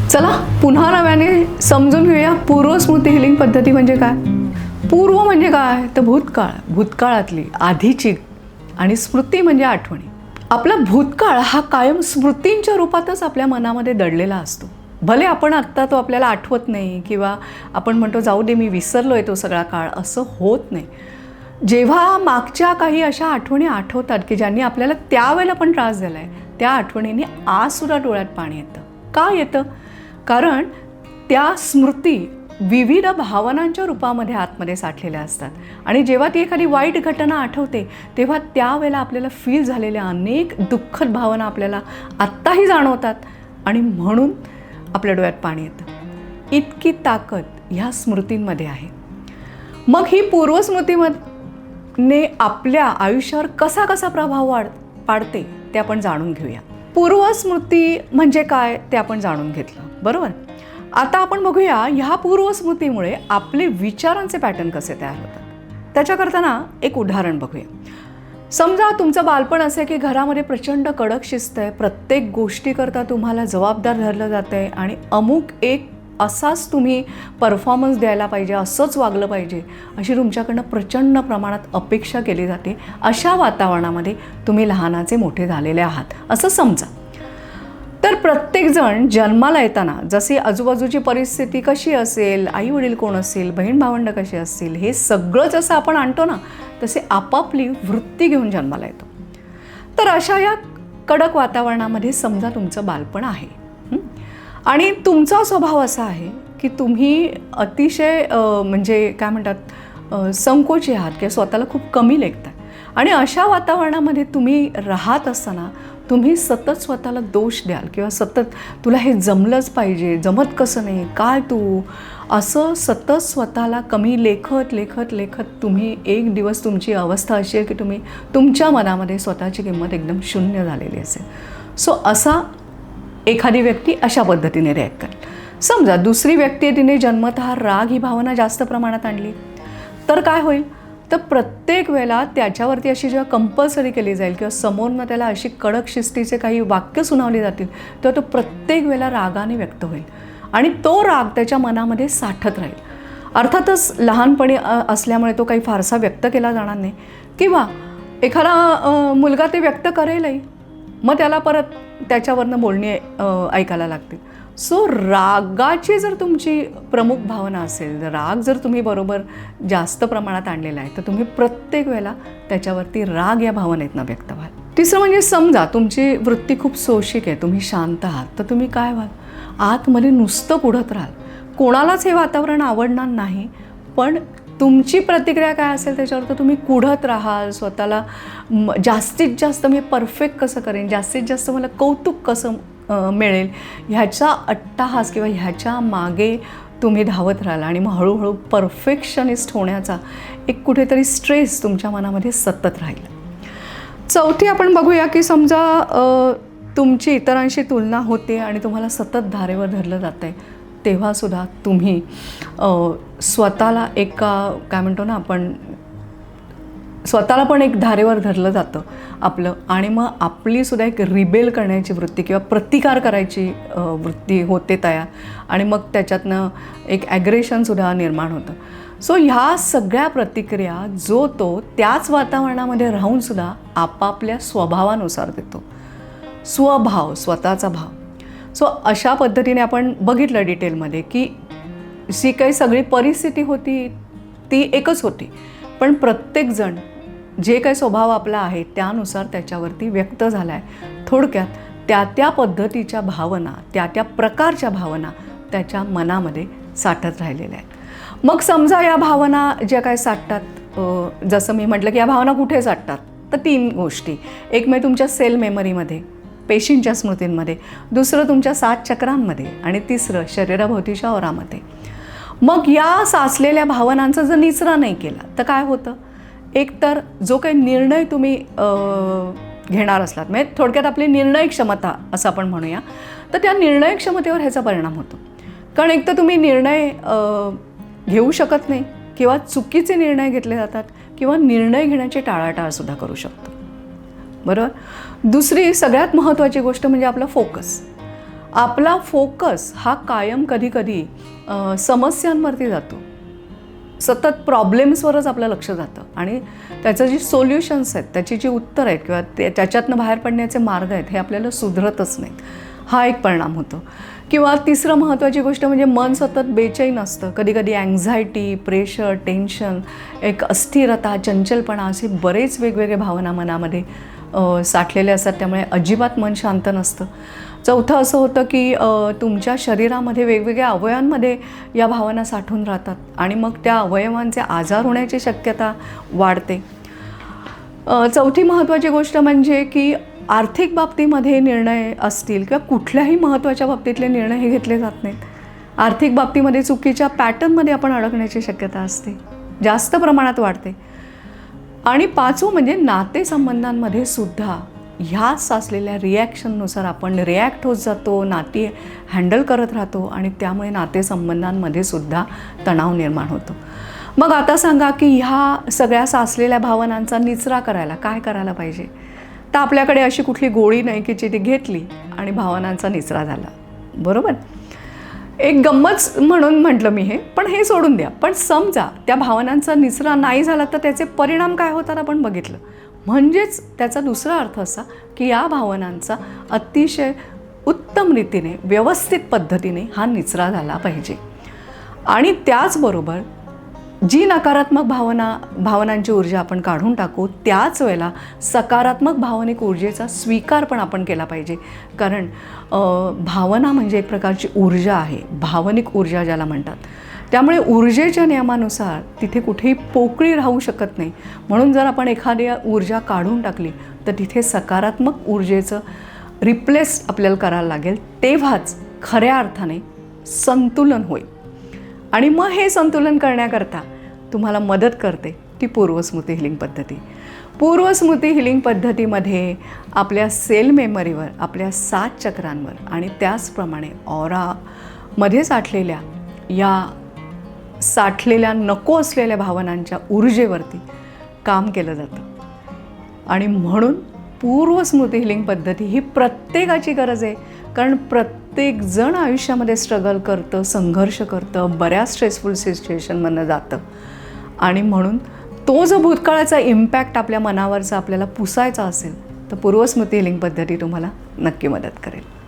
चला पुन्हा नव्याने समजून घेऊया पूर्वस्मृती हिलिंग पद्धती म्हणजे काय. पूर्व म्हणजे काय तर भूतकाळ, भूतकाळातली आधीची, आणि स्मृती म्हणजे आठवणी. आपला भूतकाळ हा कायम स्मृतींच्या रूपातच आपल्या मनामध्ये दडलेला असतो. भले आपण आत्ता तो आपल्याला आठवत नाही किंवा आपण म्हणतो जाऊ दे मी विसरलोय तो सगळा काळ, असं होत नाही. जेव्हा मागच्या काही अशा आठवणी आठवतात की ज्यांनी आपल्याला त्यावेळेला पण त्रास दिला आहे, त्या आठवणींनी आजसुद्धा डोळ्यात पाणी येतं. का येतं? कारण त्या स्मृती विविध भावनांच्या रूपामध्ये आतमध्ये साठलेल्या असतात, आणि जेव्हा ती एखादी वाईट घटना आठवते तेव्हा त्यावेळेला आपल्याला फील झालेल्या अनेक दुःखद भावना आपल्याला आत्ताही जाणवतात, आणि म्हणून आपल्या डोळ्यात पाणी येतं. इतकी ताकद ह्या स्मृतींमध्ये आहे. मग ही पूर्वस्मृतीने आपल्या आयुष्यावर कसा कसा प्रभाव पाडते ते आपण जाणून घेऊया. पूर्वस्मृती म्हणजे काय ते आपण जाणून घेतलं, बरोबर. आता आपण बघूया ह्या पूर्वस्मृतीमुळे आपले विचारांचे पॅटर्न कसे तयार होतात. त्याच्याकरता ना एक उदाहरण बघूया. समजा तुमचं बालपण असे की घरामध्ये प्रचंड कडक शिस्त आहे, प्रत्येक गोष्टीकरता तुम्हाला जबाबदार धरलं जातं आहे, आणि अमुक एक असाच तुम्ही परफॉर्मन्स द्यायला पाहिजे, असंच वागलं पाहिजे, अशी तुमच्याकडनं प्रचंड प्रमाणात अपेक्षा केली जाते. अशा वातावरणामध्ये तुम्ही लहानाचे मोठे झालेले आहात असं समजा. तर प्रत्येकजण जन्माला येताना जशी आजूबाजूची परिस्थिती कशी असेल, आई वडील कोण असेल, बहीण भावंड कशी असतील, हे सगळं जसं आपण आणतो ना, तसे आपापली वृत्ती घेऊन जन्माला येतो. तर अशा या कडक वातावरणामध्ये समजा तुमचं बालपण आहे, आणि तुमचा स्वभाव असा आहे की तुम्ही अतिशय म्हणजे काय म्हणतात संकोची आहात किंवा स्वतःला खूप कमी लेखता, आणि अशा वातावरणामध्ये तुम्ही राहत असताना तुम्ही सतत स्वतःला दोष द्याल किंवा सतत तुला हे जमलंच पाहिजे, जमत कसं नाही, काय तू, असं सतत स्वतःला कमी लेखत लेखत लेखत तुम्ही एक दिवस तुमची अवस्था अशी आहे की तुम्ही तुमच्या मनामध्ये स्वतःची किंमत एकदम शून्य झालेली असेल. सो असा एखादी व्यक्ती अशा पद्धतीने रिॲक्ट करेल. समजा दुसरी व्यक्ती आहे, तिने जन्मतः राग ही भावना जास्त प्रमाणात आणली, तर काय होईल तर प्रत्येक वेळेला त्याच्यावरती अशी जेव्हा कंपल्सरी केली जाईल किंवा समोरनं त्याला अशी कडक शिस्तीचे काही वाक्य सुनावली जातील, तेव्हा तो प्रत्येक वेळेला रागाने व्यक्त होईल, आणि तो राग त्याच्या मनामध्ये साठत राहील. अर्थातच लहानपणी असल्यामुळे तो काही फारसा व्यक्त केला जाणार नाही, किंवा एखादा मुलगा ते व्यक्त करेलही, मग त्याला परत त्याच्यावरनं बोलणी ऐकायला लागतील. सो रागाची जर तुमची प्रमुख भावना असेल, राग जर तुम्ही बरोबर जास्त प्रमाणात आणलेला आहे, तर तुम्ही प्रत्येक वेळेला त्याच्यावरती राग या भावनेतनं व्यक्त व्हाल. तिसरं म्हणजे समजा तुमची वृत्ती खूप सोशिक आहे, तुम्ही शांत आहात, तर तुम्ही काय व्हाल, आतमध्ये नुसतं कुढत राहाल. कोणालाच हे वातावरण आवडणार नाही, पण तुमची प्रतिक्रिया काय असेल त्याच्यावर तर तुम्ही कुढत राहाल. स्वतःला जास्तीत जास्त मी परफेक्ट कसं करेन, जास्तीत जास्त मला कौतुक कसं मिळेल, ह्याचा अट्टाहास किंवा ह्याच्या मागे तुम्ही धावत राहाल, आणि मग हळूहळू परफेक्शनिस्ट होण्याचा एक कुठेतरी स्ट्रेस तुमच्या मनामध्ये सतत राहील. चौथी आपण बघूया की समजा तुमची इतरांशी तुलना होते आणि तुम्हाला सतत धारेवर धरलं जातं आहे, तेव्हासुद्धा तुम्ही स्वतःला एका काय म्हणतो ना आपण, स्वतःला पण एक धारेवर धरलं जातं आपलं, आणि मग आपलीसुद्धा एक रिबेल करण्याची वृत्ती किंवा प्रतिकार करायची वृत्ती होते तयार, आणि मग त्याच्यातनं एक ॲग्रेशनसुद्धा निर्माण होतं. सो ह्या सगळ्या प्रतिक्रिया जो तो त्याच वातावरणामध्ये राहूनसुद्धा आपापल्या स्वभावानुसार देतो. स्वभाव, स्वतःचा भाव. सो अशा पद्धतीने आपण बघितलं डिटेलमध्ये की जी काही सगळी परिस्थिती होती ती एकच होती, पण प्रत्येकजण जे काही स्वभाव आपला आहे त्यानुसार त्याच्यावरती व्यक्त झाला आहे. थोडक्यात त्या त्या पद्धतीच्या भावना, त्या त्या प्रकारच्या भावना त्याच्या मनामध्ये साठत राहिलेल्या आहेत. मग समजा या भावना ज्या काय साठतात, जसं मी म्हटलं की या भावना कुठे साठतात, तर 3 गोष्टी. एक म्हणजे तुमच्या सेल मेमरीमध्ये, पेशींच्या स्मृतींमध्ये, दुसरं तुमच्या 7 चक्रांमध्ये, आणि तिसरं शरीराभोवतीच्या ओरामध्ये. मग या साचलेल्या भावनांचा जर निचरा नाही केला तर काय होतं, एकतर जो काही निर्णय तुम्ही घेणार असलात, म्हणजे थोडक्यात आपली निर्णय क्षमता असं आपण म्हणूया, तर त्या निर्णय क्षमतेवर ह्याचा परिणाम होतो. कारण एक तर तुम्ही निर्णय घेऊ शकत नाही, किंवा चुकीचे निर्णय घेतले जातात, किंवा निर्णय घेण्याची टाळाटाळसुद्धा करू शकतो, बरोबर. दुसरी सगळ्यात महत्त्वाची गोष्ट म्हणजे आपला फोकस. आपला फोकस हा कायम कधी कधी समस्यांवरती जातो. सतत प्रॉब्लेम्सवरच आपलं लक्ष जातं आणि त्याचं जी सोल्युशन्स आहेत, त्याची जी उत्तरं आहेत किंवा त्याच्यातनं बाहेर पडण्याचे मार्ग आहेत हे आपल्याला सुधरतच नाहीत. हा एक परिणाम होतो. किंवा तिसरं महत्त्वाची गोष्ट म्हणजे मन सतत बेचैन असतं. कधी कधी अँझायटी, प्रेशर, टेन्शन, एक अस्थिरता, चंचलपणा असे बरेच वेगवेगळे भावना मनामध्ये साठलेले असतात. त्यामुळे अजिबात मन शांत नसतं. चौथं असं होतं की तुमच्या शरीरामध्ये वेगवेगळ्या अवयवांमध्ये या भावना साठून राहतात आणि मग त्या अवयवांचे आजार होण्याची शक्यता वाढते. चौथी महत्त्वाची गोष्ट म्हणजे की आर्थिक बाबतीमध्ये निर्णय असतील किंवा कुठल्याही महत्त्वाच्या बाबतीतले निर्णय हे घेतले जात नाहीत. आर्थिक बाबतीमध्ये चुकीच्या पॅटर्नमध्ये आपण अडकण्याची शक्यता असते, जास्त प्रमाणात वाढते. आणि पाचवं म्हणजे नातेसंबंधांमध्ये सुद्धा ह्या साचलेल्या रिॲक्शननुसार आपण रिॲक्ट होत जातो, नाती हँडल करत राहतो आणि त्यामुळे नातेसंबंधांमध्ये सुद्धा तणाव निर्माण होतो. मग आता सांगा की ह्या सगळ्या साचलेल्या भावनांचा निचरा करायला काय करायला पाहिजे? तर आपल्याकडे अशी कुठली गोळी नाही की जी ती घेतली आणि भावनांचा निचरा झाला, बरोबर? एक गंमत म्हणून म्हटलं मी हे, पण हे सोडून द्या. पण समजा त्या भावनांचा निचरा नाही झाला तर त्याचे परिणाम काय होतात आपण बघितलं. म्हणजेच त्याचा दुसरा अर्थ असा की या भावनांचा अतिशय उत्तम रीतीने, व्यवस्थित पद्धतीने हा निचरा झाला पाहिजे. आणि त्याचबरोबर जी नकारात्मक भावनांची ऊर्जा आपण काढून टाकू, त्याच वेळेला सकारात्मक भावनिक ऊर्जेचा स्वीकार पण आपण केला पाहिजे. कारण भावना म्हणजे एक प्रकारची ऊर्जा आहे, भावनिक ऊर्जा ज्याला म्हणतात. त्यामुळे ऊर्जेच्या नियमानुसार तिथे कुठेही पोकळी राहू शकत नाही. म्हणून जर आपण एखादी ऊर्जा काढून टाकली तर तिथे सकारात्मक ऊर्जेचं रिप्लेस आपल्याला करायला लागेल. तेव्हाच खऱ्या अर्थाने संतुलन होईल. आणि मग हे संतुलन करण्याकरता तुम्हाला मदत करते ती पूर्वस्मृती हिलिंग पद्धती. पूर्वस्मृती हिलिंग पद्धतीमध्ये आपल्या सेल मेमरीवर, आपल्या 7 चक्रांवर आणि त्याचप्रमाणे ऑरामध्ये साठलेल्या नको असलेल्या भावनांच्या ऊर्जेवरती काम केलं जातं. आणि म्हणून पूर्वस्मृती हिलिंग पद्धती ही प्रत्येकाची गरज आहे. कारण प्रत्येकजण आयुष्यामध्ये स्ट्रगल करतं, संघर्ष करतं, बऱ्याच स्ट्रेसफुल सिच्युएशनमधनं जातं. आणि म्हणून तो जो भूतकाळाचा इम्पॅक्ट आपल्या मनावरचा आपल्याला पुसायचा असेल तर पूर्वस्मृती हिलिंग पद्धती तुम्हाला नक्की मदत करेल.